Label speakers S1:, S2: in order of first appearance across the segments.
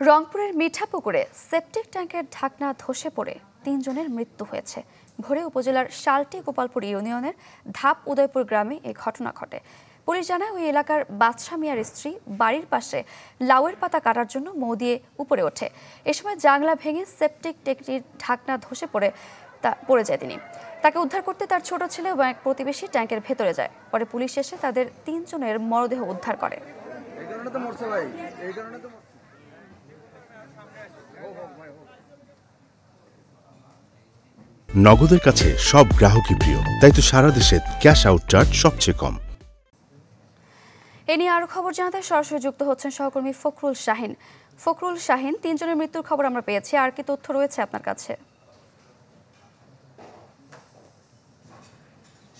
S1: রংপুরের মিঠাপুকুরে সেপটিক ট্যাঙ্কের ঢাকনা ধসে পড়ে ৩ জনের মৃত্যু হয়েছে। ভোরে উপজেলার শালটি গোপালপুর ইউনিয়নের ধাপ উদয়পুর গ্রামে এই ঘটনা ঘটে। পুলিশ জানায় ওই এলাকার বাদশা মিয়ার স্ত্রী বাড়ির পাশে লাউয়ের পাতা কাটার জন্য মৌ দিয়ে উপরে ওঠে। এ সময় জাংলা ভেঙে সেপটিক ট্যাঙ্কির ঢাকনা ধসে পড়ে যায় তিনি। তাকে উদ্ধার করতে তার ছোট ছেলে এবং এক প্রতিবেশী ট্যাঙ্কের ভেতরে যায়। পরে পুলিশ এসে তাদের ৩ জনের মরদেহ উদ্ধার করে।
S2: নগদের কাছে সব গ্রাহকই প্রিয়, তাই তো সারা দেশে ক্যাশ আউট চার্জ সবচেয়ে কম।
S1: এ নিয়ে আরো খবর জানাতে সরাসরি যুক্ত হচ্ছেন সহকর্মী ফখরুল শাহিন। ফখরুল শাহিন, ৩ জনের মৃত্যুর খবর আমরা পেয়েছি, আর কি তথ্য রয়েছে আপনার কাছে?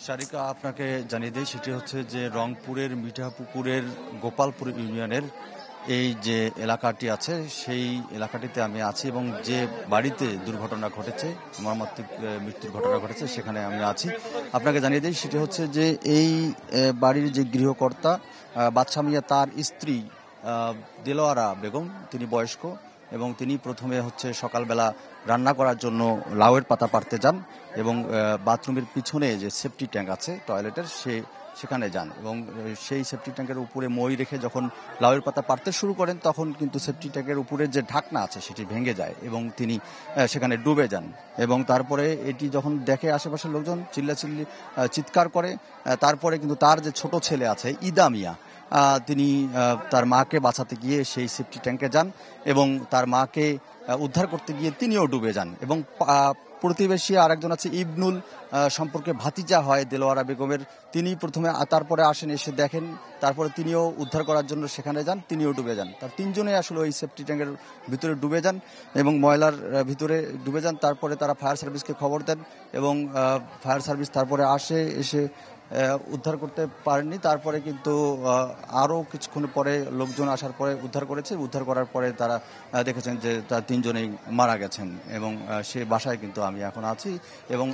S3: সারিকা, আপনাকে জানিয়ে দিই, সেটি হচ্ছে যে রংপুরের মিঠাপুকুরের গোপালপুর ইউনিয়নের এই যে এলাকাটি আছে সেই এলাকাটিতে আমি আছি এবং যে বাড়িতে দুর্ঘটনা ঘটেছে, মর্মান্তিক মৃত্যুর ঘটনা ঘটেছে, সেখানে আমি আছি। আপনাকে জানিয়ে দিই, সেটি হচ্ছে যে এই বাড়ির যে গৃহকর্তা বাদশা মিয়া, তার স্ত্রী দেলোয়ারা বেগম, তিনি বয়স্ক এবং তিনি প্রথমে হচ্ছে সকালবেলা রান্না করার জন্য লাউয়ের পাতা পাড়তে যান এবং বাথরুমের পিছনে যে সেফটি ট্যাঙ্ক আছে টয়লেটের সেখানে যান এবং সেই সেফটি ট্যাঙ্কের উপরে মই রেখে যখন লাউয়ের পাতা পাড়তে শুরু করেন তখন কিন্তু সেফটি ট্যাঙ্কের উপরে যে ঢাকনা আছে সেটি ভেঙে যায় এবং তিনি সেখানে ডুবে যান। এবং তারপরে এটি যখন দেখে আশেপাশের লোকজন চিল্লাচিল্লি চিৎকার করে, তারপরে কিন্তু তার যে ছোট ছেলে আছে ইদা মিয়া, তিনি তার মাকে বাঁচাতে গিয়ে সেই সেফটি ট্যাঙ্কে যান এবং তার মাকে উদ্ধার করতে গিয়ে তিনিও ডুবে যান। এবং প্রতিবেশী আরেকজন আছে ইবনুল, সম্পর্কে ভাতিজা হয় দেলোয়ারা বেগমের, তিনি প্রথমে তারপরে আসেন, এসে দেখেন, তারপরে তিনিও উদ্ধার করার জন্য সেখানে যান, তিনিও ডুবে যান। তার 3 জনে আসলে ওই সেফটি ট্যাঙ্কের ভিতরে ডুবে যান এবং ময়লার ভিতরে ডুবে যান। তারপরে তারা ফায়ার সার্ভিসকে খবর দেন এবং ফায়ার সার্ভিস তারপরে এসে উদ্ধার করতে পারেননি। তারপরে কিন্তু আরও কিছুক্ষণ পরে লোকজন আসার পরে উদ্ধার করেছে। উদ্ধার করার পরে তারা দেখেছেন যে তার 3 জনেই মারা গেছেন এবং সে বাসায় কিন্তু আমি এখন আছি এবং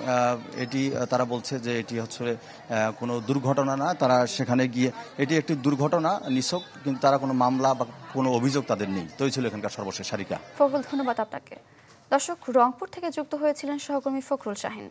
S3: এটি তারা বলছে যে এটি হচ্ছে কোনো দুর্ঘটনা না। তারা সেখানে গিয়ে এটি একটি দুর্ঘটনা নিছক, কিন্তু তারা কোনো মামলা বা কোনো অভিযোগ তাদের নেই। তো এই ছিল এখানকার সর্বশেষ। সারিকা,
S1: ফখরুল, ধন্যবাদ আপনাকে। দর্শক, রংপুর থেকে যুক্ত হয়েছিলেন সহকর্মী ফখরুল শাহিন।